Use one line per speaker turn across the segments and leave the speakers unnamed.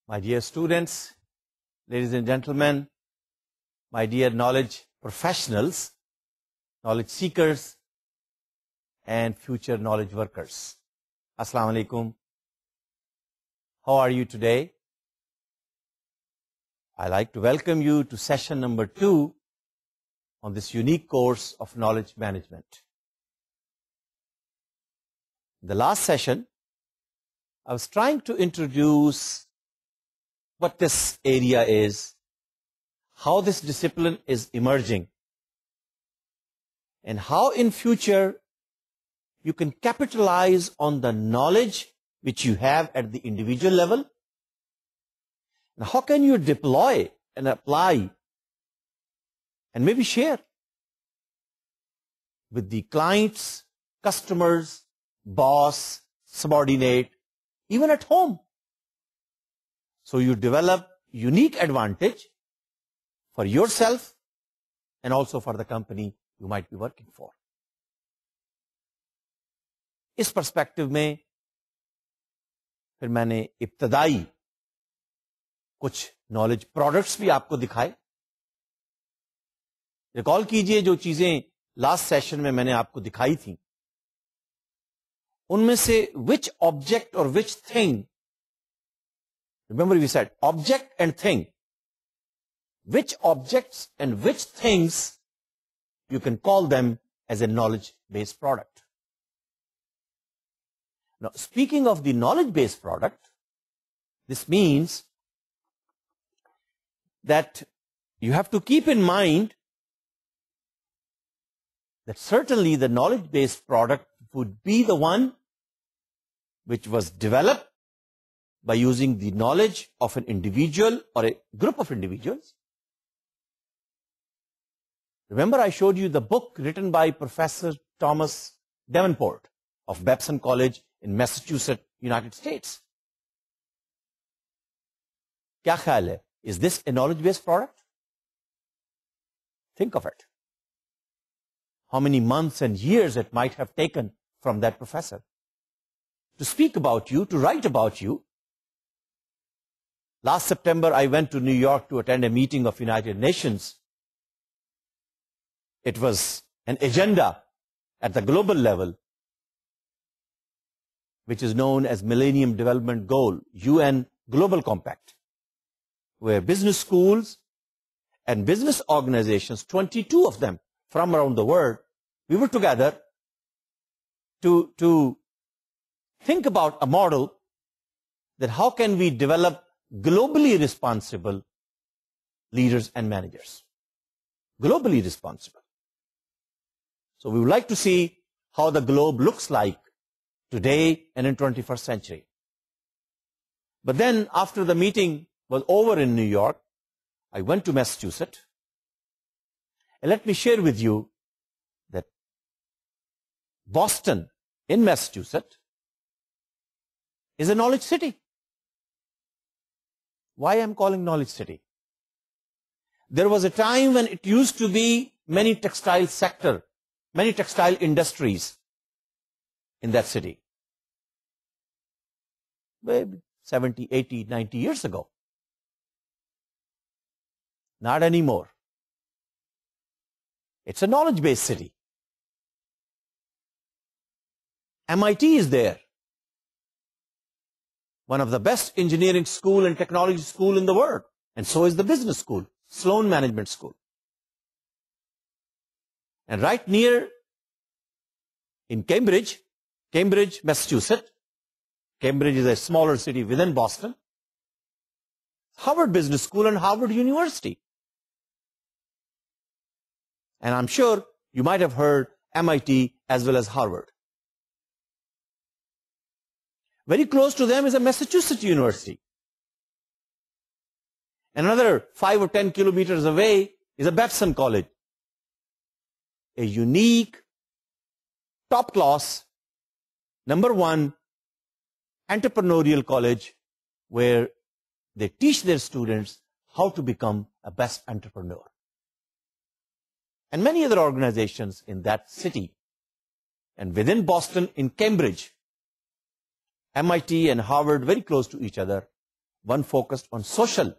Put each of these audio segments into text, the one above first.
My dear students, ladies and gentlemen, my dear knowledge professionals, knowledge seekers, and future knowledge workers. Assalamu alaikum. How are you today? I'd like to welcome you to session number 2 on this unique course of knowledge management. In the last session, I was trying to introduce what this area is, how this discipline is emerging, and how in future you can capitalize on the knowledge which you have at the individual level. And how can you deploy and apply and maybe share with the clients, customers, boss, subordinate, even at home. So you develop unique advantage for yourself and also for the company you might be working for. इस perspective में फिर मैंने इब्तदाई कुछ knowledge products भी आपको दिखाए. Recall कीजिए जो चीजें लास्ट सेशन में मैंने आपको दिखाई थी, उनमें से which object or which thing, remember we said object and thing, which objects and which things you can call them as a knowledge based product. Now speaking of the knowledge based product, this means that you have to keep in mind that certainly the knowledge based product would be the one which was developed by using the knowledge of an individual or a group of individuals. Remember, I showed you the book written by Professor Thomas Davenport of Babson College in Massachusetts, United States. क्या ख्याल है? Is this a knowledge based product? Think of it. How many months and years it might have taken from that professor to speak about you, to write about you. Last September, I went to New York to attend a meeting of United Nations. It was an agenda at the global level, which is known as Millennium Development Goal, UN Global Compact, where business schools and business organizations, 22 of them from around the world, we were together to think about a model that how can we develop globally responsible leaders and managers. Globally responsible. So we would like to see how the globe looks like today and in 21st century. But then after the meeting was over in New York, I went to Massachusetts. And let me share with you that Boston in Massachusetts is a knowledge city. Why I'm calling knowledge city? There was a time when it used to be many textile sector, many textile industries in that city. Maybe 70, 80, 90 years ago. Not anymore. It's a knowledge-based city. MIT is there. One of the best engineering school and technology school in the world. And so is the business school, Sloan Management School. And right near in Cambridge, Massachusetts, Cambridge is a smaller city within Boston, Harvard Business School and Harvard University. And I'm sure you might have heard MIT as well as Harvard. Very close to them is a Massachusetts University. Another 5 or 10 kilometers away is a Babson College. A unique, top class, number 1 entrepreneurial college where they teach their students how to become a best entrepreneur. And many other organizations in that city. And within Boston, in Cambridge, MIT and Harvard, very close to each other, one focused on social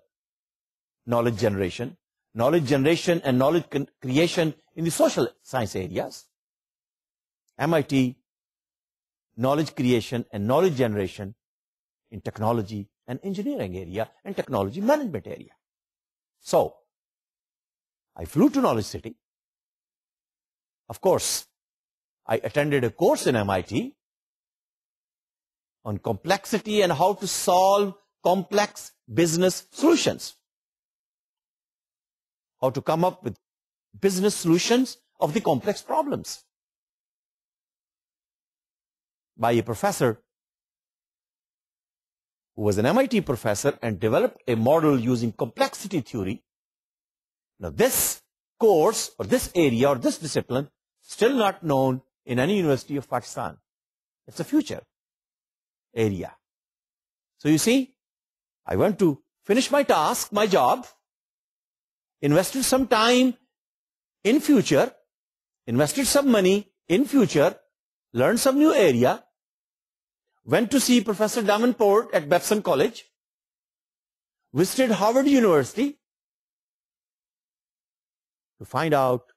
knowledge generation and knowledge creation in the social science areas. MIT, knowledge creation and knowledge generation in technology and engineering area and technology management area. So, I flew to Knowledge City. Of course, I attended a course in MIT on complexity and how to solve complex business solutions. How to come up with business solutions of the complex problems. By a professor who was an MIT professor and developed a model using complexity theory. Now this course or this area or this discipline still not known in any university of Pakistan. It's a future area. So you see, I went to finish my task, my job, invested some time in future, invested some money in future, learned some new area, went to see Professor Davenport at Babson College, visited Harvard University to find out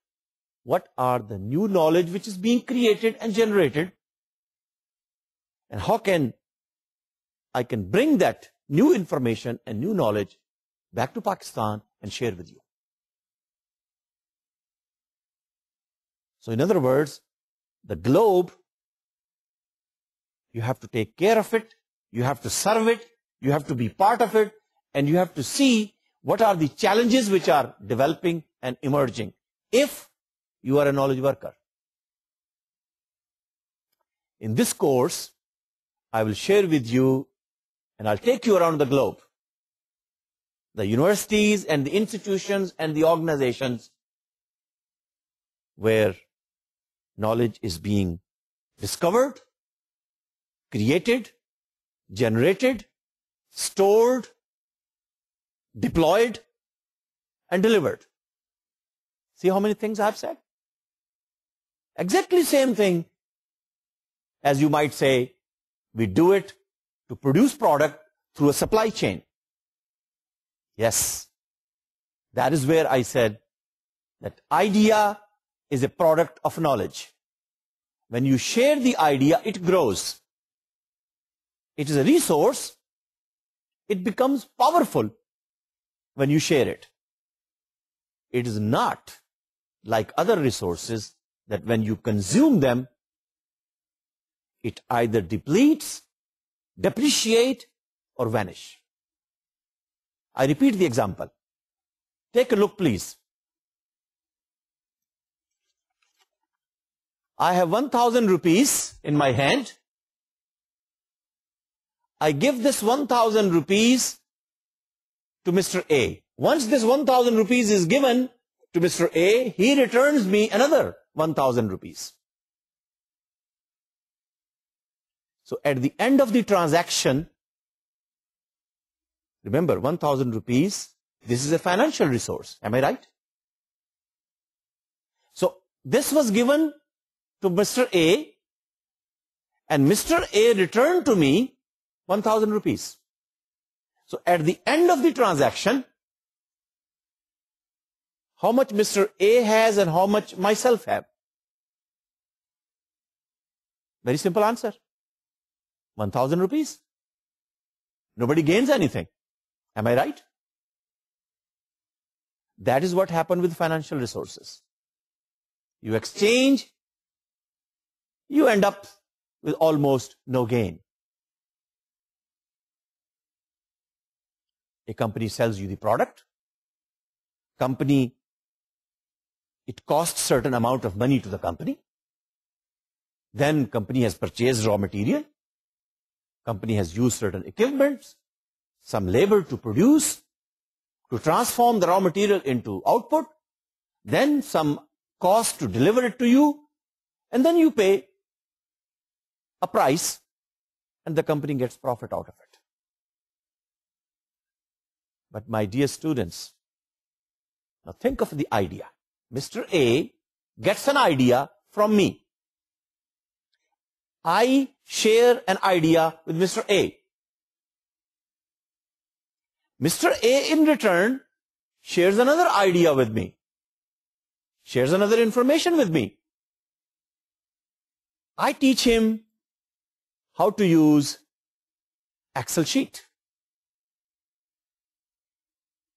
what are the new knowledge which is being created and generated, and how I can bring that new information and new knowledge back to Pakistan and share with you. So in other words, the globe, you have to take care of it, you have to serve it, you have to be part of it, and you have to see what are the challenges which are developing and emerging if you are a knowledge worker. In this course, I will share with you and I'll take you around the globe, the universities and the institutions and the organizations where knowledge is being discovered, created, generated, stored, deployed, and delivered. See how many things I've said? Exactly same thing as you might say, we do it to produce product through a supply chain. Yes, that is where I said that idea is a product of knowledge. When you share the idea, it grows. It is a resource. It becomes powerful when you share it. It is not like other resources that when you consume them, it either depletes, depreciate, or vanish. I repeat the example. Take a look, please. I have 1,000 rupees in my hand. I give this 1,000 rupees to Mr. A. Once this 1,000 rupees is given to Mr. A, he returns me another 1,000 rupees. So at the end of the transaction, remember 1,000 rupees, this is a financial resource. Am I right? So this was given to Mr. A, and Mr. A returned to me 1,000 rupees. So at the end of the transaction, how much Mr. A has and how much myself have? Very simple answer. 1,000 rupees. Nobody gains anything. Am I right? That is what happened with financial resources. You exchange, you end up with almost no gain. A company sells you the product. Company, it costs certain amount of money to the company. Then company has purchased raw material. Company has used certain equipment, some labor to produce, to transform the raw material into output, then some cost to deliver it to you, and then you pay a price, and the company gets profit out of it. But my dear students, now think of the idea. Mr. A gets an idea from me. I share an idea with Mr. A. Mr. A in return shares another idea with me, shares another information with me. I teach him how to use Excel sheet.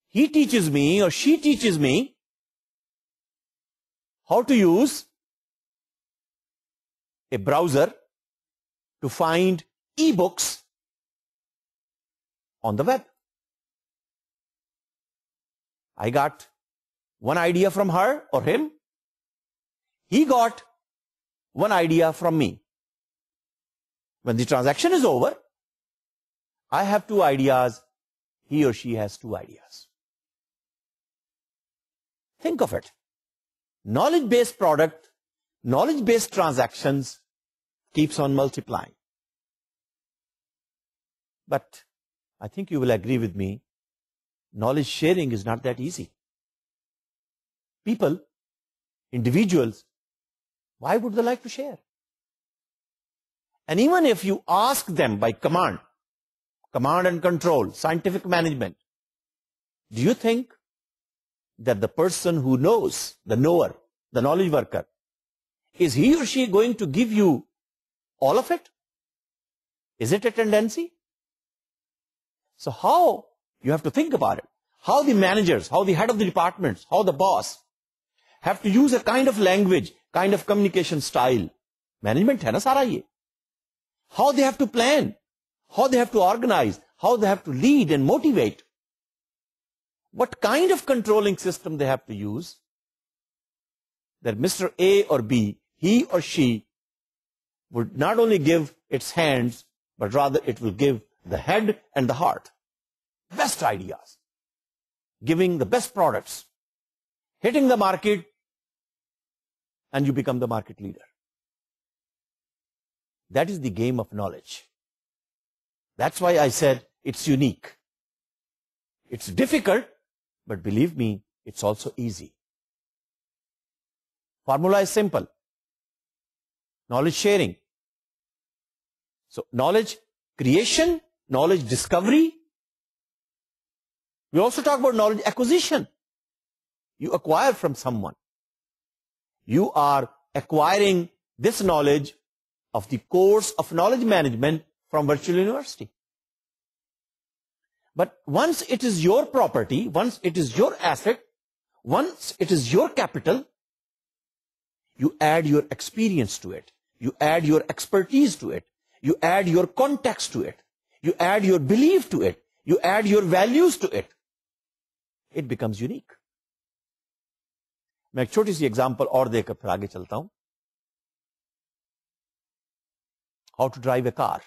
He teaches me or she teaches me how to use a browser to find ebooks on the web. I got one idea from her or him. He got one idea from me. When the transaction is over, I have two ideas. He or she has two ideas. Think of it. Knowledge-based product, knowledge-based transactions keeps on multiplying. But I think you will agree with me, knowledge sharing is not that easy. People, individuals, why would they like to share? And even if you ask them by command and control, scientific management, do you think that the person who knows, the knower, the knowledge worker, is he or she going to give you all of it? Is it a tendency? So how, you have to think about it, how the managers, how the head of the departments, how the boss have to use a kind of language, kind of communication style. Management hai na sara ye. How they have to plan, how they have to organize, how they have to lead and motivate. What kind of controlling system they have to use that Mr. A or B, he or she, would not only give its hands, but rather it will give the head and the heart. Best ideas. Giving the best products. Hitting the market, and you become the market leader. That is the game of knowledge. That's why I said it's unique. It's difficult, but believe me, it's also easy. Formula is simple. Knowledge sharing. So knowledge creation, knowledge discovery. We also talk about knowledge acquisition. You acquire from someone. You are acquiring this knowledge of the course of knowledge management from virtual university. But once it is your property, once it is your asset, once it is your capital, you add your experience to it. You add your expertise to it. You add your context to it. You add your belief to it. You add your values to it. It becomes unique. मैं एक छोटी सी example और देकर फिर आगे चलता हूं. How to drive a car.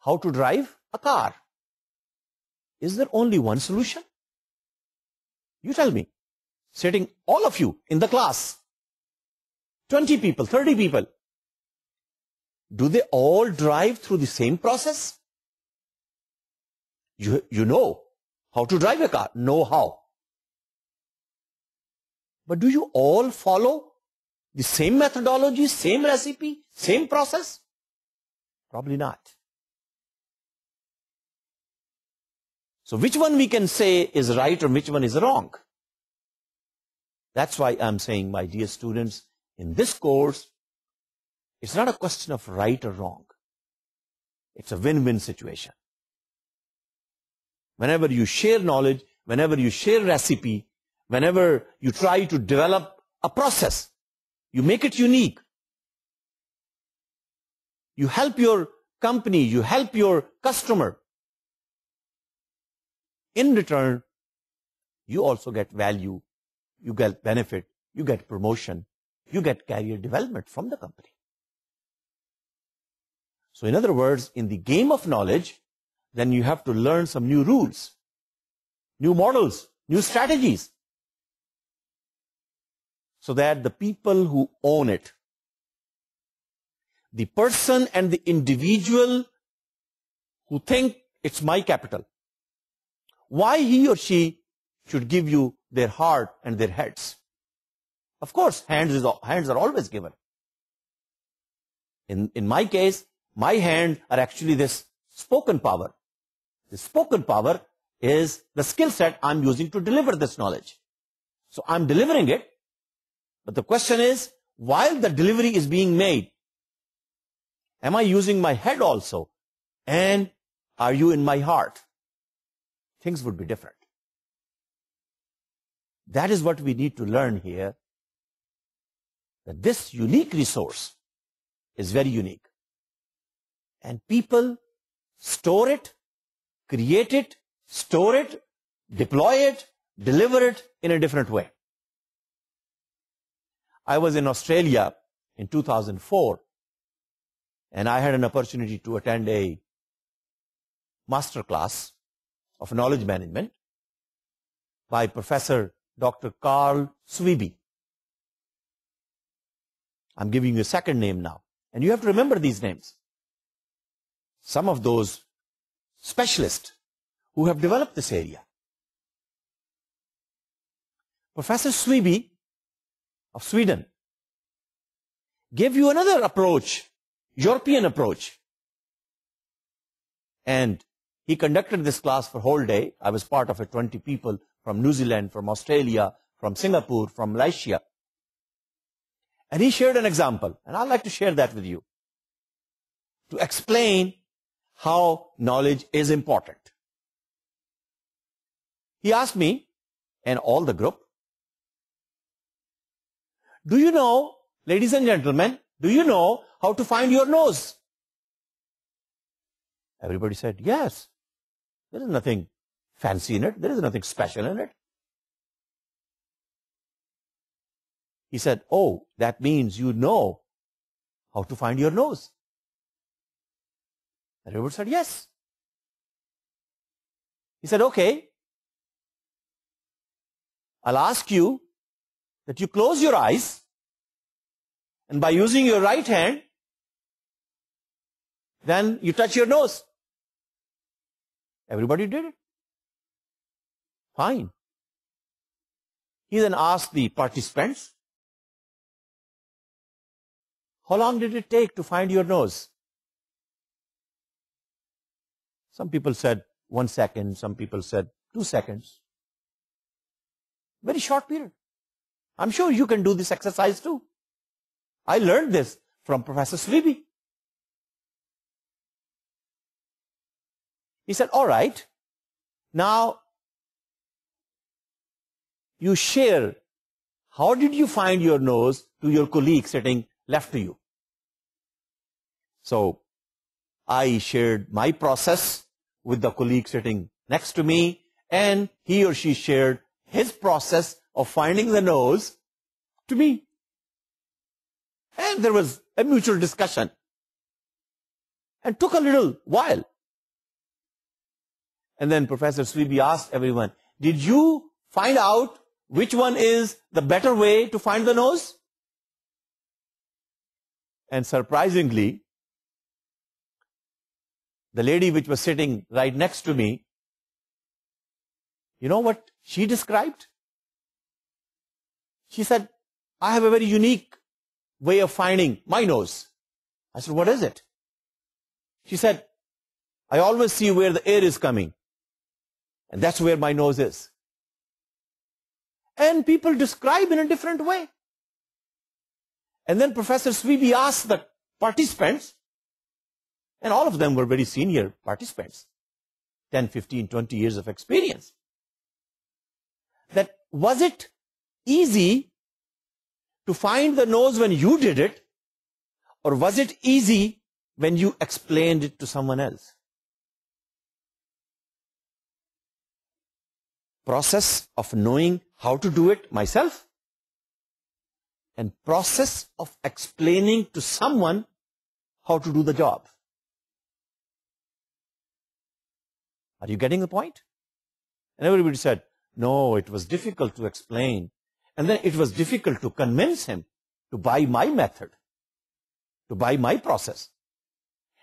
How to drive a car. Is there only one solution? You tell me. Sitting all of you in the class, 20 people, 30 people, do they all drive through the same process? You know how to drive a car, know how. But do you all follow the same methodology, same recipe, same process? Probably not. So which one we can say is right or which one is wrong? That's why I'm saying, my dear students, in this course, it's not a question of right or wrong. It's a win-win situation. Whenever you share knowledge, whenever you share recipe, whenever you try to develop a process, you make it unique. You help your company, you help your customer. In return, you also get value, you get benefit, you get promotion, you get career development from the company. So in other words, in the game of knowledge, then you have to learn some new rules, new models, new strategies, so that the people who own it, the person and the individual who think it's my capital, why he or she should give you their heart and their heads. Of course, hands are always given. In my case, my hands are actually this spoken power. The spoken power is the skill set I'm using to deliver this knowledge. So I'm delivering it, but the question is, while the delivery is being made, am I using my head also? And are you in my heart? Things would be different. That is what we need to learn here, that this unique resource is very unique. And people store it, create it, store it, deploy it, deliver it in a different way. I was in Australia in 2004, and I had an opportunity to attend a master class of knowledge management by Professor Dr. Carl Sweeby. I'm giving you a second name now, and you have to remember these names. Some of those specialists who have developed this area. Professor Sweeby of Sweden gave you another approach, European approach. And he conducted this class for a whole day. I was part of it, 20 people from New Zealand, from Australia, from Singapore, from Malaysia. And he shared an example, and I'd like to share that with you to explain how knowledge is important. He asked me and all the group, do you know, ladies and gentlemen, do you know how to find your nose? Everybody said, yes. There is nothing fancy in it. There is nothing special in it. He said, oh, that means you know how to find your nose. Everybody said, yes. He said, okay, I'll ask you that you close your eyes, and by using your right hand, then you touch your nose. Everybody did it. Fine. He then asked the participants, how long did it take to find your nose? Some people said 1 second, some people said 2 seconds. Very short period. I'm sure you can do this exercise too. I learned this from Professor Sweeby. He said, all right, now you share, how did you find your nose to your colleague sitting left to you? So I shared my process with the colleague sitting next to me, and he or she shared his process of finding the nose to me. And there was a mutual discussion. And took a little while. And then Professor Sweeby asked everyone, did you find out which one is the better way to find the nose? And surprisingly, the lady which was sitting right next to me, you know what she described? She said, I have a very unique way of finding my nose. I said, what is it? She said, I always see where the air is coming, and that's where my nose is. And people describe in a different way. And then Professor Sweeby asked the participants, and all of them were very senior participants, 10, 15, 20 years of experience, that was it easy to find the nose when you did it, or was it easy when you explained it to someone else? Process of knowing how to do it myself, and process of explaining to someone how to do the job. Are you getting the point? And everybody said, no, it was difficult to explain. And then it was difficult to convince him to buy my method, to buy my process.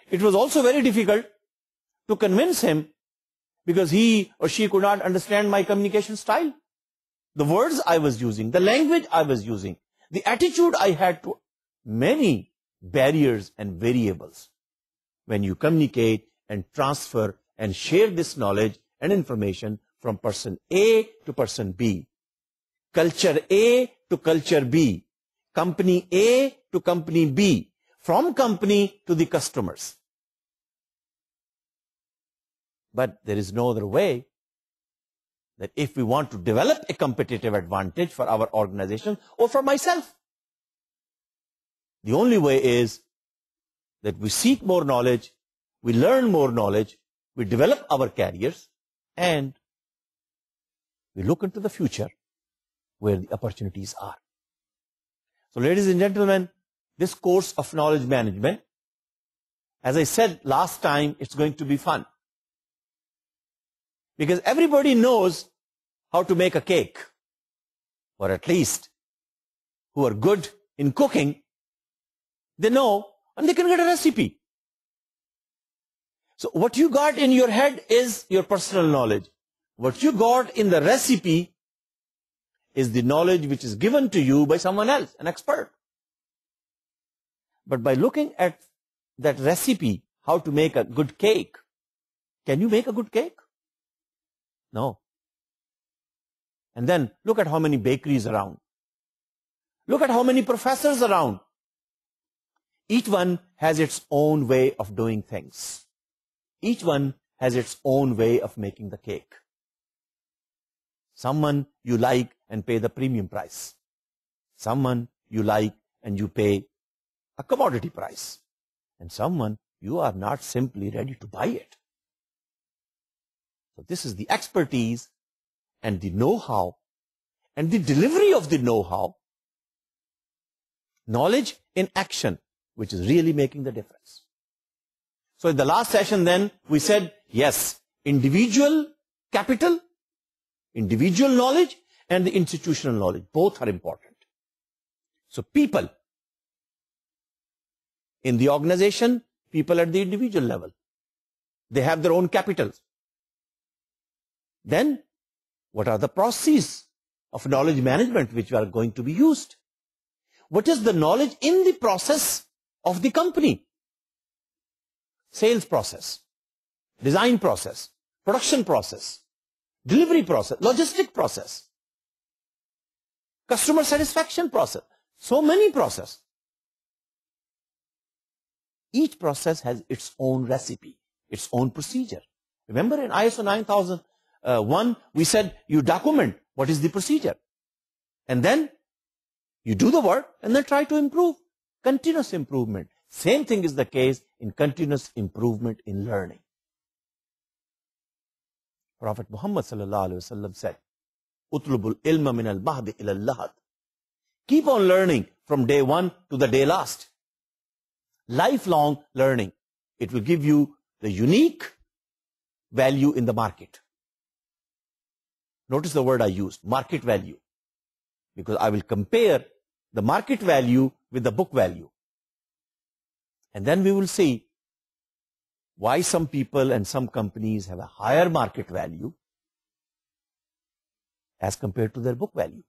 It was also very difficult to convince him because he or she could not understand my communication style. The words I was using, the language I was using, the attitude I had to many barriers and variables when you communicate and transfer and share this knowledge and information from person A to person B, culture A to culture B, company A to company B, from company to the customers. But there is no other way that if we want to develop a competitive advantage for our organization or for myself, the only way is that we seek more knowledge, we learn more knowledge, we develop our careers, and we look into the future where the opportunities are. So ladies and gentlemen, this course of knowledge management, as I said last time, it's going to be fun. Because everybody knows how to make a cake, or at least who are good in cooking, they know and they can get a recipe. So what you got in your head is your personal knowledge. What you got in the recipe is the knowledge which is given to you by someone else, an expert. But by looking at that recipe, how to make a good cake, can you make a good cake? No. And then look at how many bakeries around. Look at how many professors around. Each one has its own way of doing things. Each one has its own way of making the cake. Someone you like and pay the premium price. Someone you like and you pay a commodity price. And someone you are not simply ready to buy it. So this is the expertise and the know-how and the delivery of the know-how, knowledge in action, which is really making the difference. So in the last session then, we said, yes, individual capital, individual knowledge, and the institutional knowledge, both are important. So people in the organization, people at the individual level, they have their own capitals. Then, what are the processes of knowledge management which are going to be used? What is the knowledge in the process of the company? Sales process, design process, production process, delivery process, logistic process, customer satisfaction process, so many processes. Each process has its own recipe, its own procedure. Remember in ISO 9001, we said you document what is the procedure. And then you do the work and then try to improve. Continuous improvement. Same thing is the case in continuous improvement in learning. Prophet Muhammad sallallahu alaihi wasallam said, "Utlubul ilma min al-mahdi ila al-lahad." Keep on learning from day one to the day last. Lifelong learning. It will give you the unique value in the market. Notice the word I used, market value. Because I will compare the market value with the book value. And then we will see why some people and some companies have a higher market value as compared to their book value.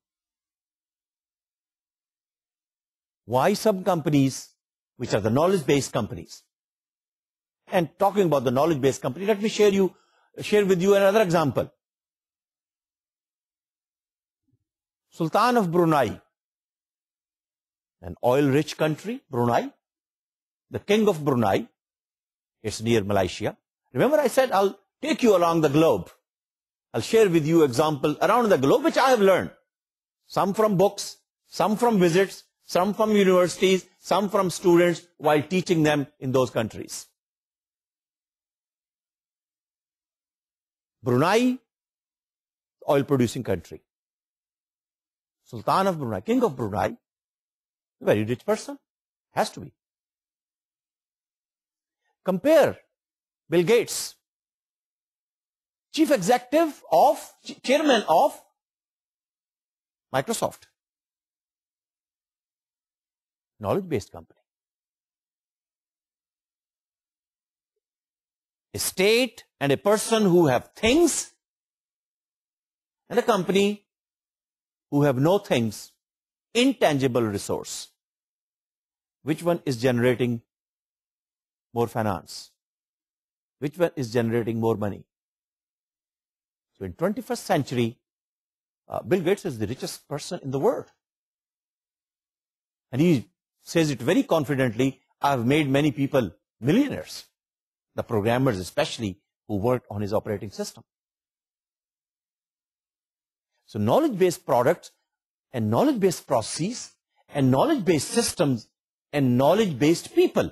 Why some companies, which are the knowledge-based companies. And talking about the knowledge-based company, let me share with you another example. Sultan of Brunei, an oil-rich country, Brunei, the king of Brunei, it's near Malaysia. Remember I said I'll take you along the globe. I'll share with you examples around the globe which I have learned. Some from books, some from visits, some from universities, some from students while teaching them in those countries. Brunei, oil-producing country. Sultan of Brunei, king of Brunei, a very rich person, has to be. Compare Bill Gates, chairman of Microsoft, knowledge-based company. A state and a person who have things, and a company who have no things, intangible resource. Which one is generating more finance? Which one is generating more money? So in 21st century, Bill Gates is the richest person in the world. And he says it very confidently, I've made many people millionaires. The programmers especially who worked on his operating system. So knowledge-based products and knowledge-based processes and knowledge-based systems and knowledge-based people,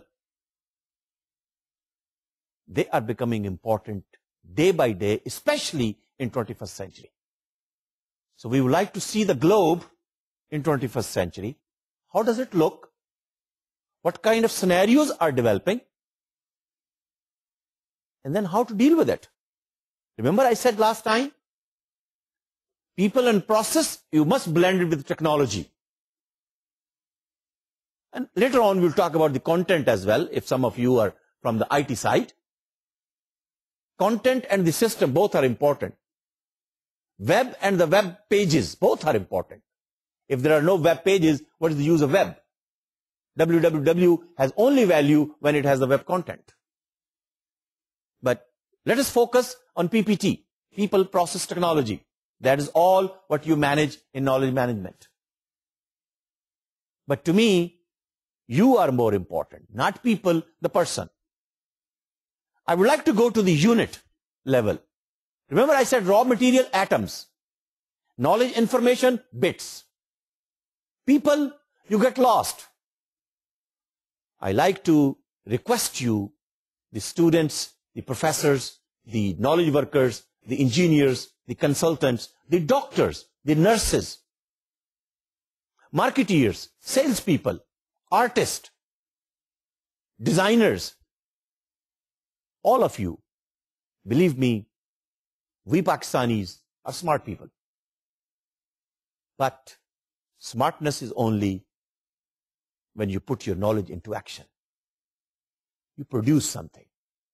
they are becoming important day by day, especially in 21st century. So we would like to see the globe in 21st century. How does it look? What kind of scenarios are developing? And then how to deal with it. Remember I said last time, people and process, you must blend it with technology. And later on we'll talk about the content as well, if some of you are from the IT side. Content and the system, both are important. Web and the web pages, both are important. If there are no web pages, what is the use of web? www has only value when it has the web content. But let us focus on PPT, people, process, technology. That is all what you manage in knowledge management. But to me, you are more important, not people, the person. I would like to go to the unit level. Remember I said raw material, atoms. Knowledge, information, bits. People, you get lost. I like to request you, the students, the professors, the knowledge workers, the engineers, the consultants, the doctors, the nurses, marketeers, salespeople, artists, designers, all of you, believe me, we Pakistanis are smart people. But smartness is only when you put your knowledge into action. You produce something.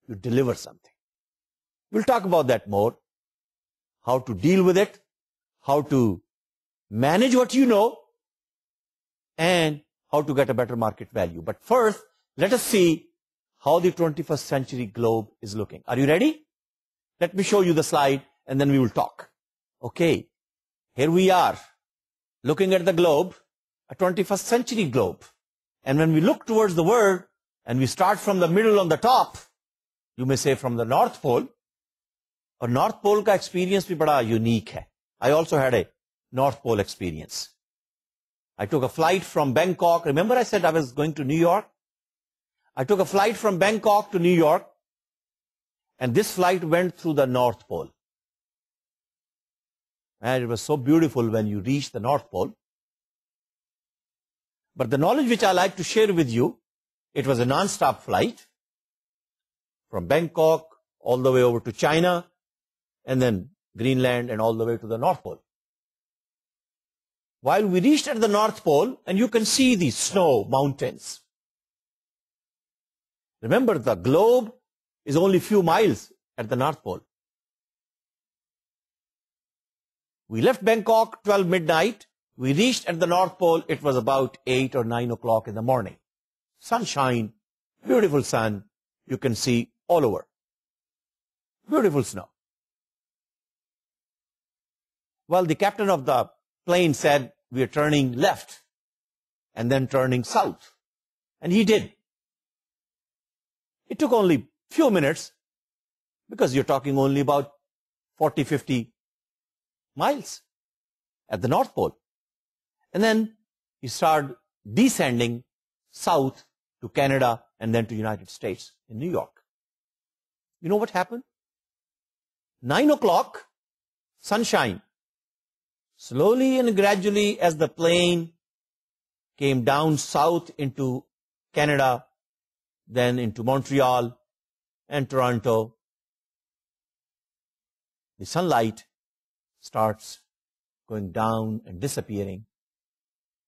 You deliver something. We'll talk about that more. How to deal with it, how to manage what you know, and how to get a better market value. But first, let us see how the 21st century globe is looking. Are you ready? Let me show you the slide and then we will talk. Okay, here we are looking at the globe, a 21st century globe. And when we look towards the world and we start from the middle on the top, you may say from the North Pole, और North Pole का experience भी बड़ा unique है. I also had a North Pole experience. I took a flight from Bangkok. Remember I said I was going to New York? I took a flight from Bangkok to New York, and this flight went through the North Pole. And it was so beautiful when you reach the North Pole. But the knowledge which I like to share with you, it was a non-stop flight from Bangkok all the way over to China, and then Greenland and all the way to the North Pole. While we reached at the North Pole, and you can see the snow mountains. Remember, the globe is only a few miles at the North Pole. We left Bangkok 12 midnight. We reached at the North Pole. It was about 8 or 9 o'clock in the morning. Sunshine, beautiful sun. You can see all over. Beautiful snow. Well, the captain of the plane said, we are turning left and then turning south. And he did. It took only a few minutes because you're talking only about 40, 50 miles at the North Pole. And then he started descending south to Canada and then to United States in New York. You know what happened? 9 o'clock, sunshine. Slowly and gradually as the plane came down south into Canada, then into Montreal and Toronto, the sunlight starts going down and disappearing.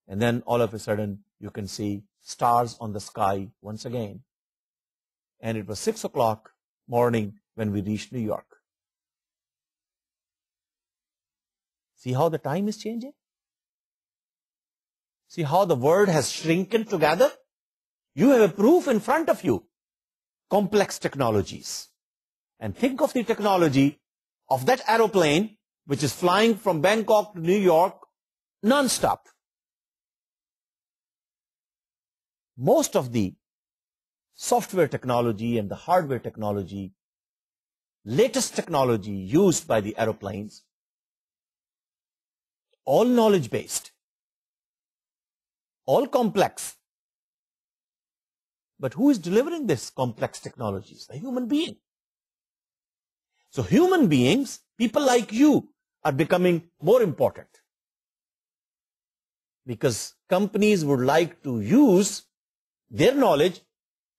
And then all of a sudden you can see stars on the sky once again. And it was 6 o'clock morning when we reached New York. See how the time is changing? See how the world has shrunken together? You have a proof in front of you. Complex technologies. And think of the technology of that aeroplane which is flying from Bangkok to New York non-stop. Most of the software technology and the hardware technology, latest technology used by the aeroplanes, all knowledge-based, all complex. But who is delivering this complex technologies? The human being. So human beings, people like you, are becoming more important. Because companies would like to use their knowledge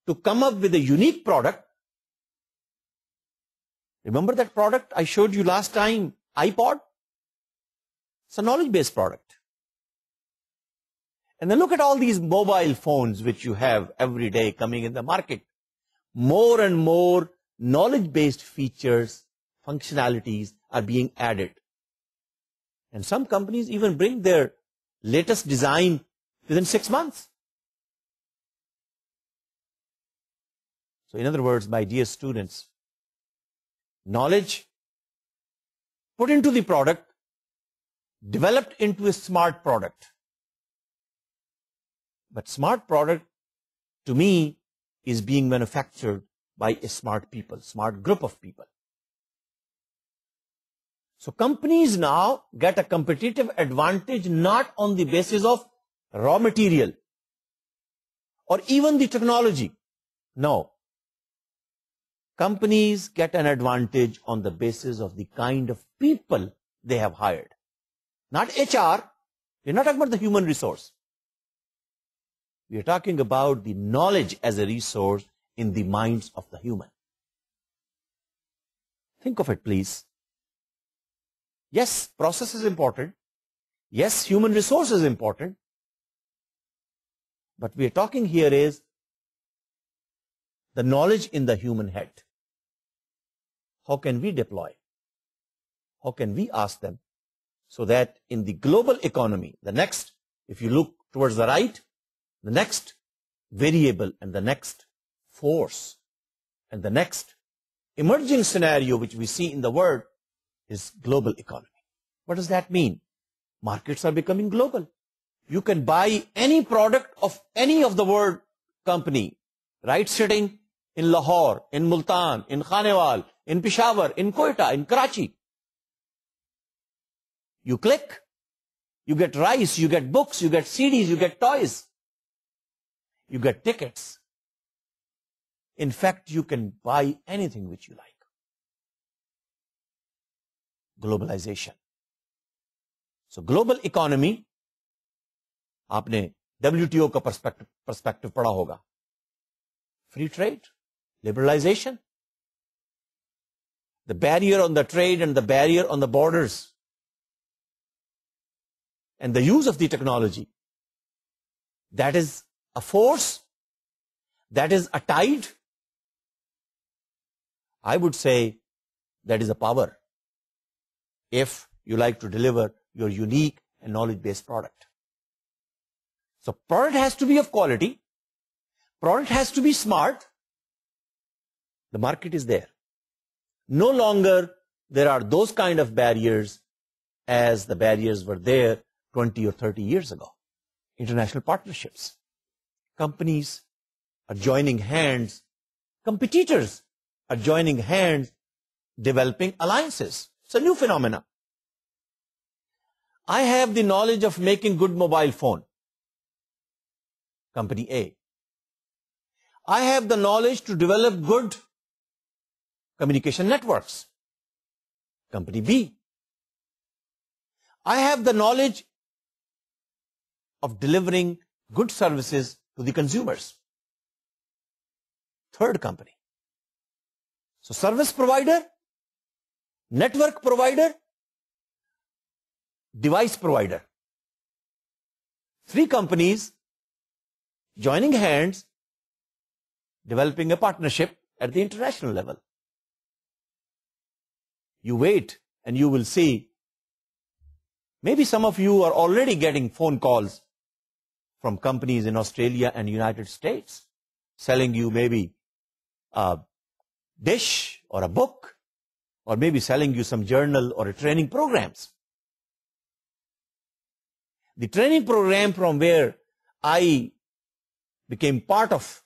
to come up with a unique product. Remember that product I showed you last time, iPod? It's a knowledge-based product. And then look at all these mobile phones which you have every day coming in the market. More and more knowledge-based features, functionalities are being added. And some companies even bring their latest design within 6 months. So in other words, my dear students, knowledge put into the product, developed into a smart product. But smart product, to me, is being manufactured by a smart people, smart group of people. So companies now get a competitive advantage not on the basis of raw material or even the technology. No. Companies get an advantage on the basis of the kind of people they have hired. Not HR. We're not talking about the human resource. We are talking about the knowledge as a resource in the minds of the human. Think of it, please. Yes, process is important. Yes, human resource is important. But we are talking here is the knowledge in the human head. How can we deploy? How can we ask them so that in the global economy, the next, if you look towards the right, the next variable and the next force and the next emerging scenario which we see in the world is global economy. What does that mean? Markets are becoming global. You can buy any product of any of the world company, right, sitting in Lahore, in Multan, in Khanewal, in Peshawar, in Quetta, in Karachi. You click, you get rice, you get books, you get CDs, you get toys, you get tickets. In fact, you can buy anything which you like. Globalization. So global economy, आपने WTO का perspective पढ़ा होगा. Free trade, liberalization, the barrier on the trade and the barrier on the borders, and the use of the technology. That is a force, that is a tide. I would say that is a power if you like to deliver your unique and knowledge-based product. So product has to be of quality, product has to be smart. The market is there. No longer there are those kind of barriers as the barriers were there 20 or 30 years ago. International partnerships. Companies are joining hands. Competitors are joining hands, developing alliances. It's a new phenomenon. I have the knowledge of making good mobile phone. Company A. I have the knowledge to develop good communication networks. Company B. I have the knowledge of delivering good services to the consumers. Third company. So service provider, network provider, device provider. 3 companies joining hands, developing a partnership at the international level. You wait and you will see, maybe some of you are already getting phone calls from companies in Australia and United States selling you maybe dish or a book, or maybe selling you some journal or a training programs. The training program from where I became part of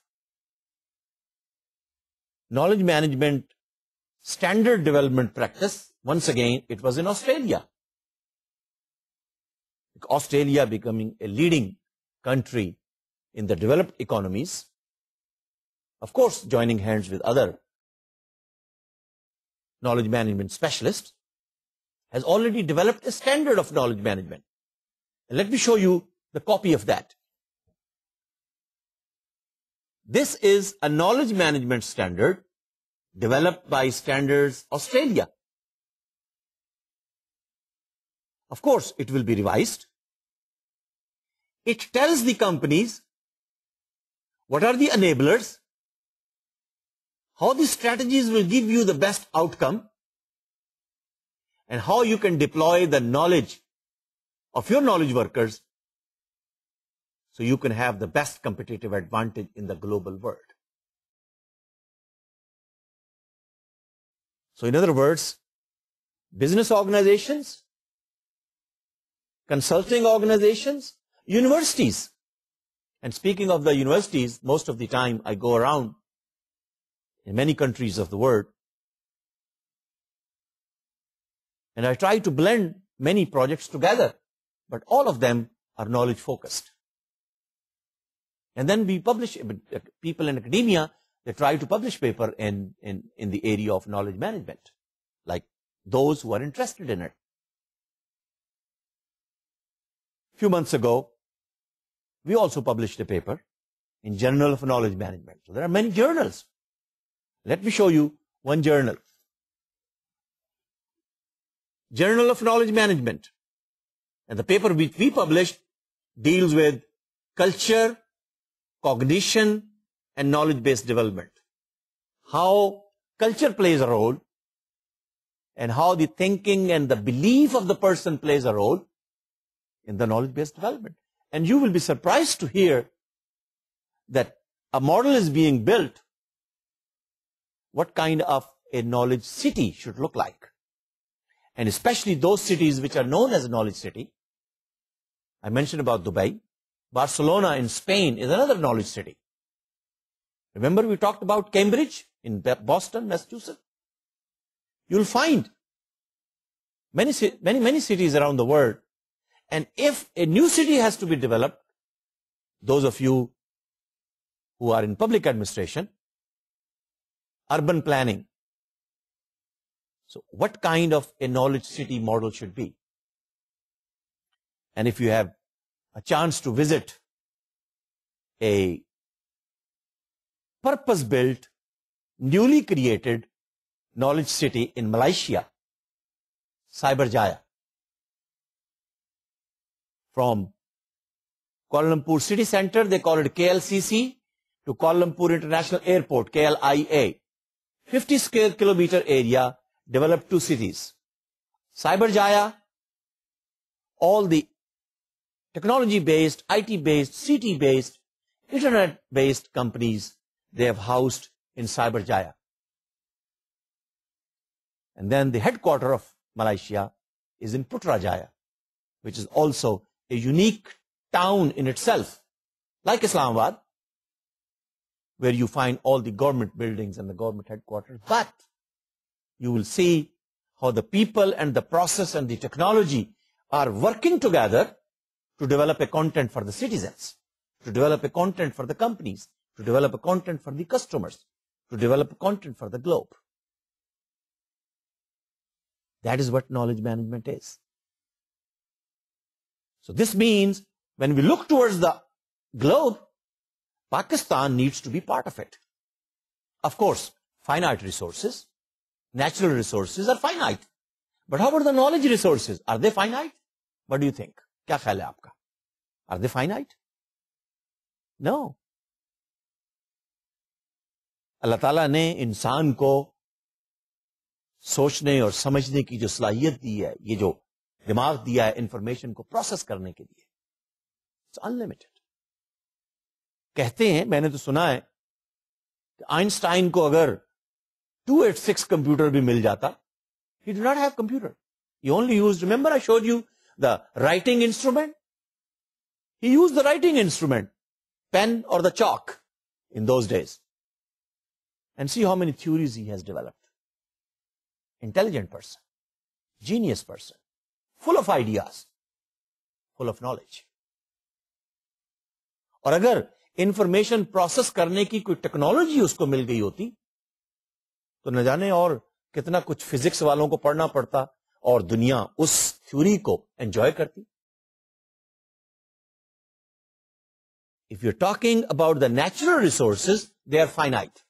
knowledge management standard development practice, once again, it was in Australia. Australia becoming a leading country in the developed economies, of course, joining hands with other knowledge management specialists, has already developed a standard of knowledge management. And let me show you the copy of that. This is a knowledge management standard developed by Standards Australia. Of course, it will be revised. It tells the companies what are the enablers, how the strategies will give you the best outcome, and how you can deploy the knowledge of your knowledge workers so you can have the best competitive advantage in the global world. So in other words, business organizations, consulting organizations, universities. And speaking of the universities, most of the time I go around in many countries of the world and I try to blend many projects together, but all of them are knowledge focused. And then we publish, people in academia, they try to publish paper in the area of knowledge management, like those who are interested in it. A few months ago, we also published a paper in Journal of Knowledge Management. So there are many journals. Let me show you one journal. Journal of Knowledge Management. And the paper which we published deals with culture, cognition, and knowledge-based development. How culture plays a role and how the thinking and the belief of the person plays a role in the knowledge-based development. And you will be surprised to hear that a model is being built, what kind of a knowledge city should look like. And especially those cities which are known as a knowledge city. I mentioned about Dubai. Barcelona in Spain is another knowledge city. Remember we talked about Cambridge in Boston, Massachusetts? You'll find many cities around the world. And if a new city has to be developed, those of you who are in public administration, urban planning. So what kind of a knowledge city model should be? And if you have a chance to visit a purpose-built, newly created knowledge city in Malaysia, Cyberjaya, from Kuala Lumpur City Center, they call it KLCC, to Kuala Lumpur International Airport, KLIA. 50 square kilometer area, developed two cities. Cyberjaya, all the technology-based, IT-based, CT-based, internet-based companies they have housed in Cyberjaya. And then the headquarters of Malaysia is in Putrajaya, which is also a unique town in itself, like Islamabad, where you find all the government buildings and the government headquarters. But you will see how the people and the process and the technology are working together to develop a content for the citizens, to develop a content for the companies, to develop a content for the customers, to develop a content for the globe. That is what knowledge management is. So this means when we look towards the globe, Pakistan needs to be part of it. Of course, finite resources, natural resources are finite. But how about the knowledge resources? Are they finite? What do you think? क्या ख्याल है आपका? Are they finite? No. अल्लाह ताला ने इंसान को सोचने और समझने की जो सलाहियत दी है, ये जो दिमाग दिया है इंफॉर्मेशन को प्रोसेस करने के लिए, इट्स अनलिमिटेड. कहते हैं, मैंने तो सुना है कि आइंस्टाइन को अगर 286 computer bhi mil jata. He did not have computer. He only used, remember I showed you the writing instrument? He used the writing instrument, pen or the chalk in those days. And see how many theories he has developed. Intelligent person, genius person, full of ideas, full of knowledge. और अगर information process करने की कोई technology उसको मिल गई होती तो न जाने और कितना कुछ फिजिक्स वालों को पढ़ना पड़ता और दुनिया उस थ्योरी को एंजॉय करती. If you're talking about the natural resources, they are finite.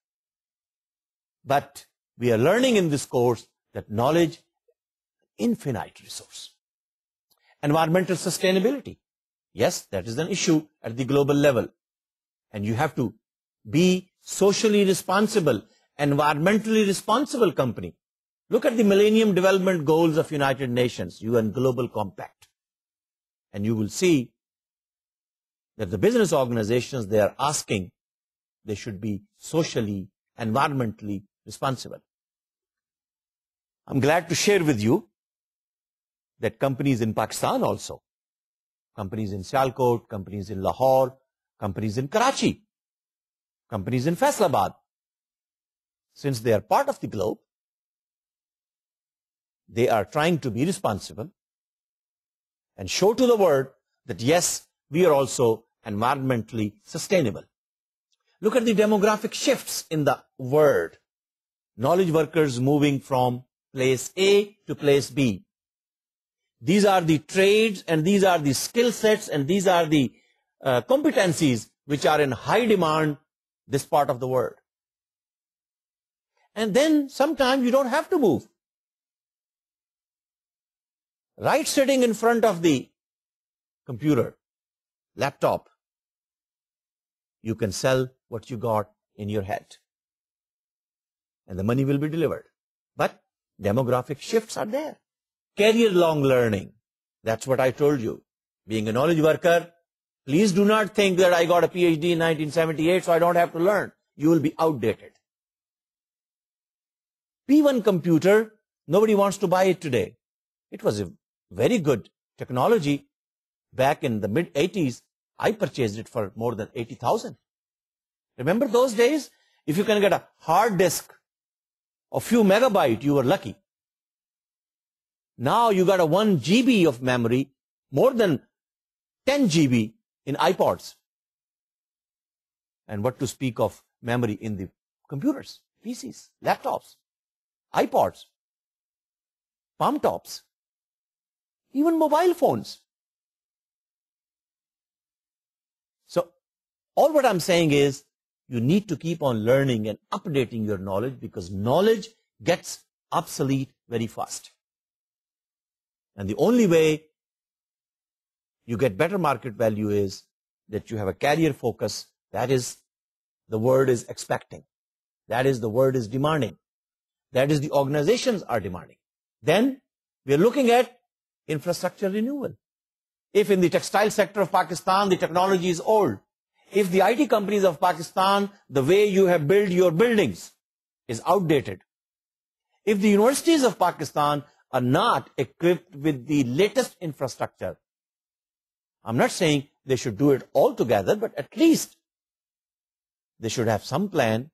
But we are learning in this course that knowledge, infinite resource. Environmental sustainability. Yes, that is an issue at the global level. And you have to be socially responsible, environmentally responsible company. Look at the Millennium Development Goals of United Nations, UN Global Compact. And you will see that the business organizations, they are asking, they should be socially, environmentally responsible. I'm glad to share with you that companies in Pakistan also, companies in Sialkot, companies in Lahore, companies in Karachi, companies in Faisalabad, since they are part of the globe, they are trying to be responsible and show to the world that yes, we are also environmentally sustainable. Look at the demographic shifts in the world. Knowledge workers moving from place A to place B. These are the trades and these are the skill sets and these are the competencies which are in high demand this part of the world. And then sometimes you don't have to move. Right sitting in front of the computer, laptop, you can sell what you got in your head. And the money will be delivered. But demographic shifts are there. Career-long learning. That's what I told you. Being a knowledge worker, please do not think that I got a PhD in 1978, so I don't have to learn. You will be outdated. P1 computer, nobody wants to buy it today. It was a very good technology. Back in the mid-80s, I purchased it for more than 80,000. Remember those days? If you can get a hard disk of few megabytes, you were lucky. Now you got a 1 GB of memory, more than 10 GB in iPods. And what to speak of memory in the computers, PCs, laptops, iPods, palm tops, even mobile phones. So all what I'm saying is you need to keep on learning and updating your knowledge because knowledge gets obsolete very fast. And the only way you get better market value is that you have a career focus. That is, the word is expecting. That is, the word is demanding. That is, the organizations are demanding. Then we are looking at infrastructure renewal. If in the textile sector of Pakistan, the technology is old. If the IT companies of Pakistan, the way you have built your buildings is outdated. If the universities of Pakistan are not equipped with the latest infrastructure, I'm not saying they should do it all together, but at least they should have some plan,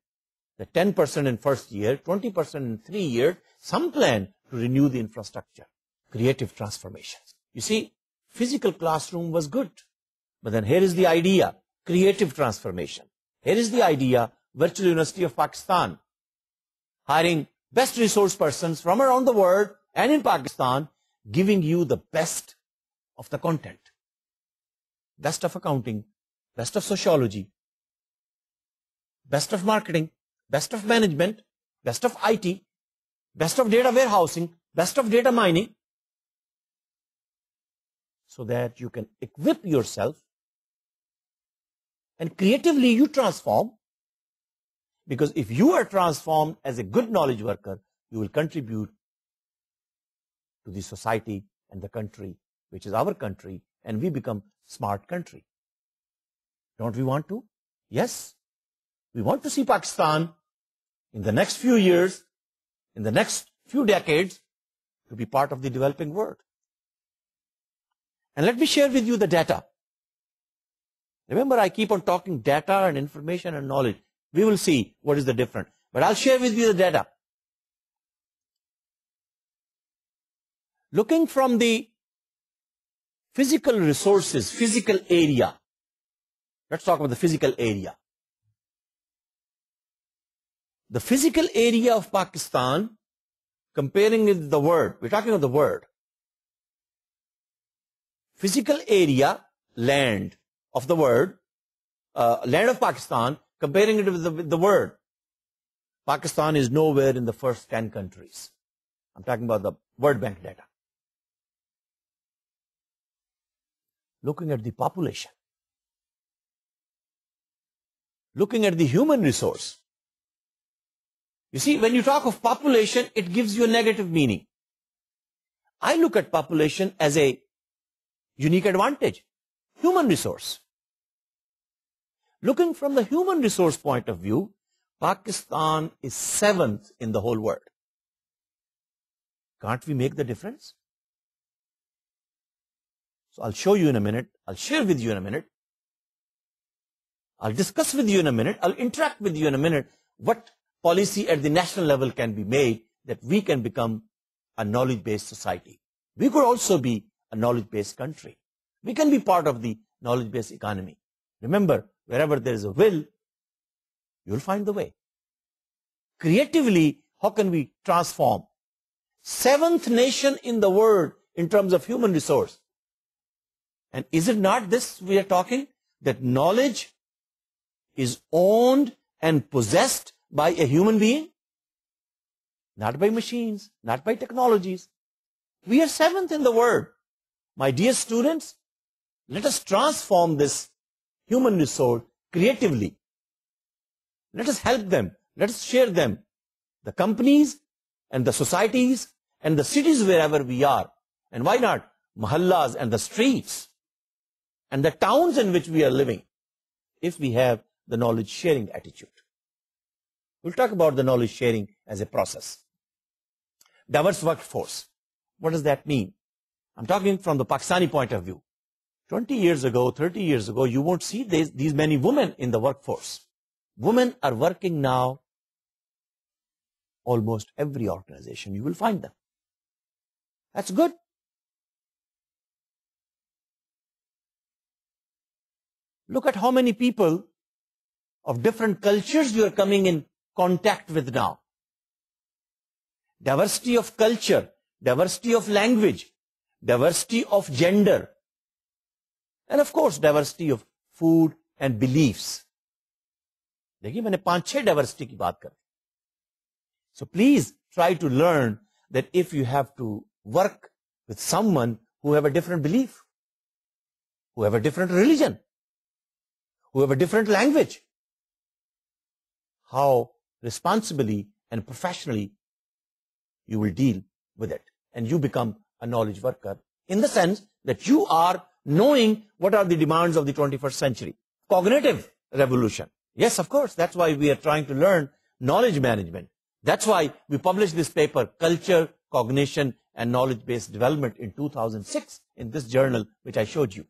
the 10% in first year, 20% in 3 years, some plan to renew the infrastructure, creative transformations. You see, physical classroom was good, but then here is the idea, creative transformation. Here is the idea, Virtual University of Pakistan, hiring best resource persons from around the world and in Pakistan, giving you the best of the content. Best of accounting, best of sociology, best of marketing, best of management, best of IT, best of data warehousing, best of data mining, so that you can equip yourself and creatively you transform. Because if you are transformed as a good knowledge worker, you will contribute to the society and the country, which is our country, and we become smart country. Don't we want to? Yes. We want to see Pakistan in the next few years in the next few decades to be part of the developing world. And let me share with you the data. Remember, I keep on talking data and information and knowledge. We will see what is the difference. But I'll share with you the data. Looking from the physical resources, physical area. Let's talk about the physical area. The physical area of Pakistan, comparing it with the world. We're talking about the world. Physical area, land of the world, land of Pakistan, comparing it with the world. Pakistan is nowhere in the first 10 countries. I'm talking about the World Bank data. Looking at the population. Looking at the human resource. You see, when you talk of population, it gives you a negative meaning. I look at population as a unique advantage. Human resource. Looking from the human resource point of view, Pakistan is 7th in the whole world. Can't we make the difference? So I'll show you in a minute. I'll share with you in a minute. I'll discuss with you in a minute. I'll interact with you in a minute what policy at the national level can be made that we can become a knowledge-based society. We could also be a knowledge-based country. We can be part of the knowledge-based economy. Remember, wherever there is a will, you'll find the way. Creatively, how can we transform? 7th nation in the world in terms of human resource. And is it not this we are talking? That knowledge is owned and possessed by a human being? Not by machines, not by technologies. We are 7th in the world. My dear students, let us transform this human resource creatively. Let us help them. Let us share them. The companies and the societies and the cities wherever we are. And why not mahallas and the streets and the towns in which we are living, if we have the knowledge sharing attitude. We'll talk about the knowledge sharing as a process. Diverse workforce. What does that mean? I'm talking from the Pakistani point of view. 20 years ago, 30 years ago, you won't see these many women in the workforce. Women are working now almost every organization. You will find them. That's good. Look at how many people of different cultures you are coming in contact with now. Diversity of culture, diversity of language, diversity of gender, and of course diversity of food and beliefs. देखिए मैंने 5-6 diversity की बात कर. So please try to learn that if you have to work with someone who have a different belief, who have a different religion, who have a different language, how responsibly and professionally you will deal with it. And you become a knowledge worker in the sense that you are knowing what are the demands of the 21st century. Cognitive revolution. Yes, of course, that's why we are trying to learn knowledge management. That's why we published this paper, Culture, Cognition and Knowledge-Based Development in 2006 in this journal which I showed you.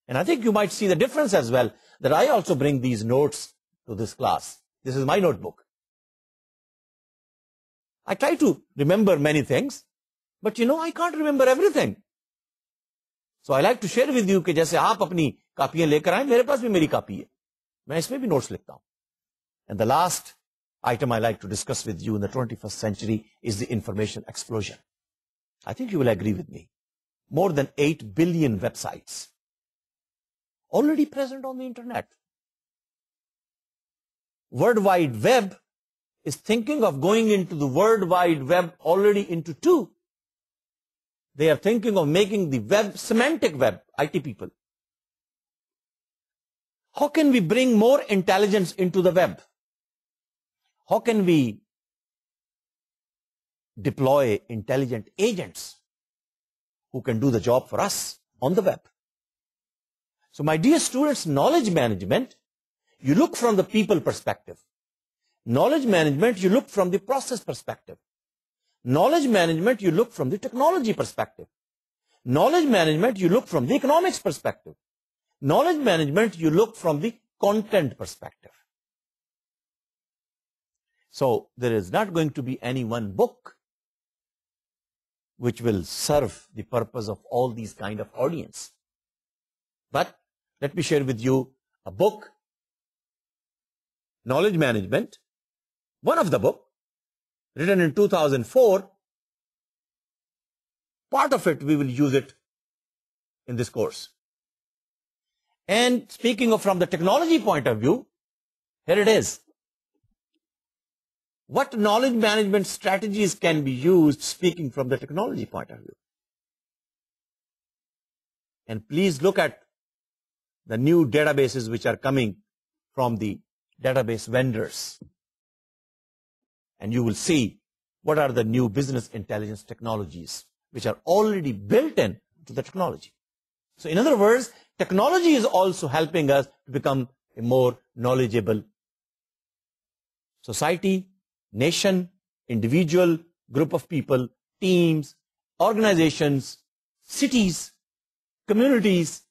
And I think you might see the difference as well, that I also bring these notes to this class. This is my notebook. I try to remember many things, but I can't remember everything. So I like to share with you कि जैसे आप अपनी कापियां लेकर आए, मेरे पास भी मेरी कापी है. मैं इसमें भी notes लिखता हूं. And the last item I like to discuss with you in the 21st century is the information explosion. I think you will agree with me. More than 8 billion websites already present on the internet. World Wide Web is thinking of going into the World Wide Web already into 2. They are thinking of making the web semantic web, IT people. How can we bring more intelligence into the web? How can we deploy intelligent agents who can do the job for us on the web? So my dear students, knowledge management, you look from the people perspective. Knowledge management, you look from the process perspective. Knowledge management, you look from the technology perspective. Knowledge management, you look from the economics perspective. Knowledge management, you look from the content perspective. So there is not going to be any one book which will serve the purpose of all these kind of audience. But let me share with you a book, Knowledge Management, one of the book, written in 2004. Part of it, we will use it in this course. And speaking of from the technology point of view, here it is. What knowledge management strategies can be used speaking from the technology point of view? And please look at the new databases which are coming from the database vendors. And you will see what are the new business intelligence technologies which are already built in to the technology. So in other words, technology is also helping us to become a more knowledgeable society, nation, individual, group of people, teams, organizations, cities, communities,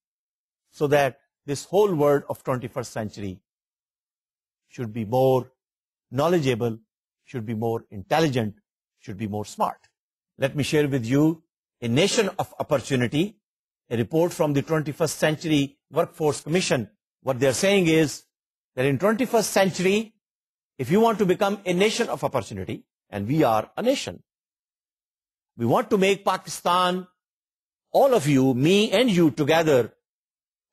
so that this whole world of 21st century should be more knowledgeable, should be more intelligent, should be more smart. Let me share with you a nation of opportunity, a report from the 21st Century Workforce Commission. What they're saying is that in 21st century, if you want to become a nation of opportunity, and we are a nation, we want to make Pakistan, all of you, me and you together,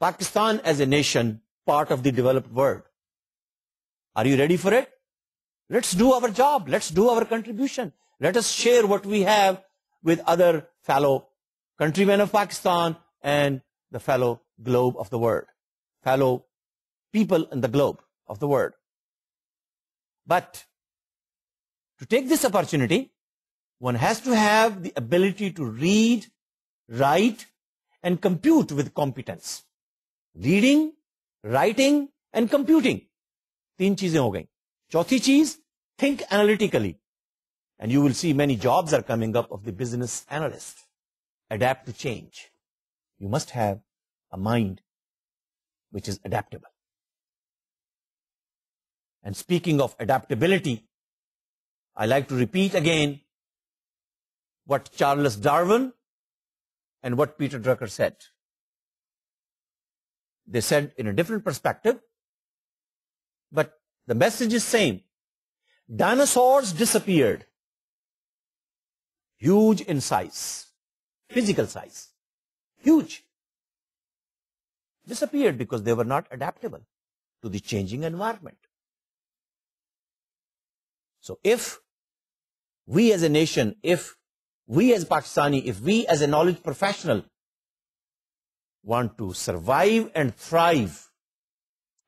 Pakistan as a nation, part of the developed world. Are you ready for it? Let's do our job. Let's do our contribution. Let us share what we have with other fellow countrymen of Pakistan and the fellow globe of the world, fellow people in the globe of the world. But to take this opportunity, one has to have the ability to read, write, and compute with competence. Reading, writing, and computing. 3 चीजें हो गई. चौथी चीज, think analytically. And you will see many jobs are coming up of the business analyst. Adapt to change. You must have a mind which is adaptable. And speaking of adaptability, I like to repeat again what Charles Darwin and what Peter Drucker said. They said in a different perspective, but the message is same. Dinosaurs disappeared. Huge in size, physical size, huge. Disappeared because they were not adaptable to the changing environment. So if we as a nation, if we as Pakistani, if we as a knowledge professional want to survive and thrive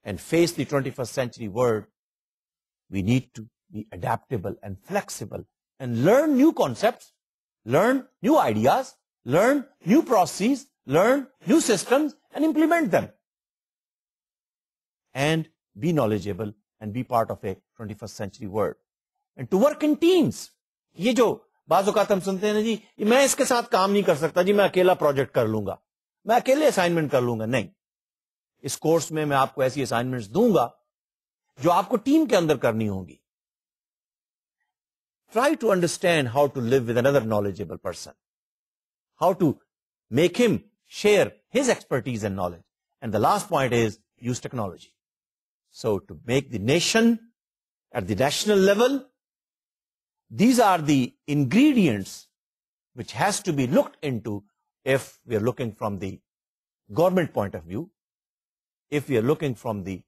and face the 21st century world, we need to be adaptable and flexible and learn new concepts, learn new ideas, learn new processes, learn new systems and implement them. And be knowledgeable and be part of a 21st century world. And to work in teams. ये जो बाज़ औक़ात हम सुनते हैं ना जी, मैं इसके साथ काम नहीं कर सकता जी, मैं अकेला प्रोजेक्ट कर लूंगा, मैं अकेले असाइनमेंट कर लूंगा. नहीं, इस कोर्स में मैं आपको ऐसी असाइनमेंट्स दूंगा जो आपको टीम के अंदर करनी होंगी. Try to understand how to live with another knowledgeable person, how to make him share his expertise and knowledge. And the last point is use technology. So to make the nation at the national level, these are the ingredients which has to be looked into if we are looking from the government point of view, if we are looking from the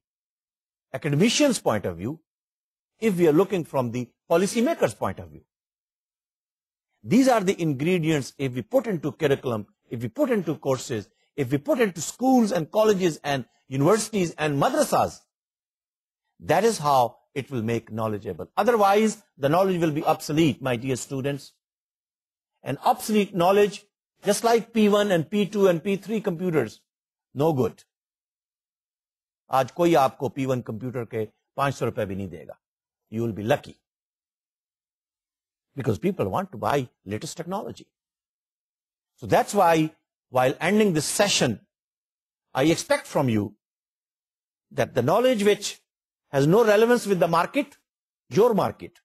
academician's point of view, if we are looking from the policymaker's point of view. These are the ingredients if we put into curriculum, if we put into courses, if we put into schools and colleges and universities and madrasas. That is how it will make knowledgeable. Otherwise, the knowledge will be obsolete, my dear students. And obsolete knowledge, just like P1 and P2 and P3 computers, no good. आज कोई आपको P1 computer के 500 रुपए भी नहीं देगा. you will be lucky. Because people want to buy latest technology. So that's why, while ending this session, I expect from you that the knowledge which has no relevance with the market, your market,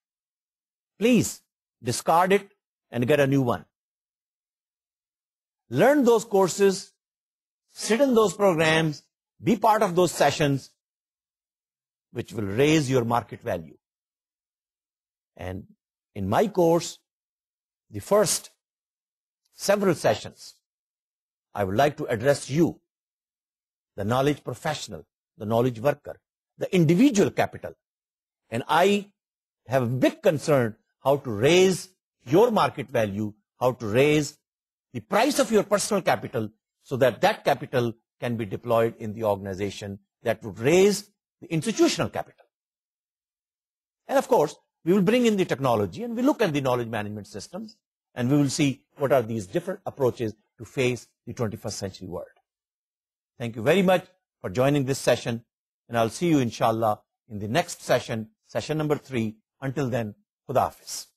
please discard it and get a new one. Learn those courses, sit in those programs, be part of those sessions, which will raise your market value. And in my course, the first several sessions, I would like to address you, the knowledge professional, the knowledge worker, the individual capital. And I have a big concern how to raise your market value, how to raise the price of your personal capital so that that capital can be deployed in the organization that would raise the institutional capital. And of course, we will bring in the technology and we look at the knowledge management systems and we will see what are these different approaches to face the 21st century world. Thank you very much for joining this session, and I'll see you inshallah in the next session, session number 3. Until then, Khuda Hafiz.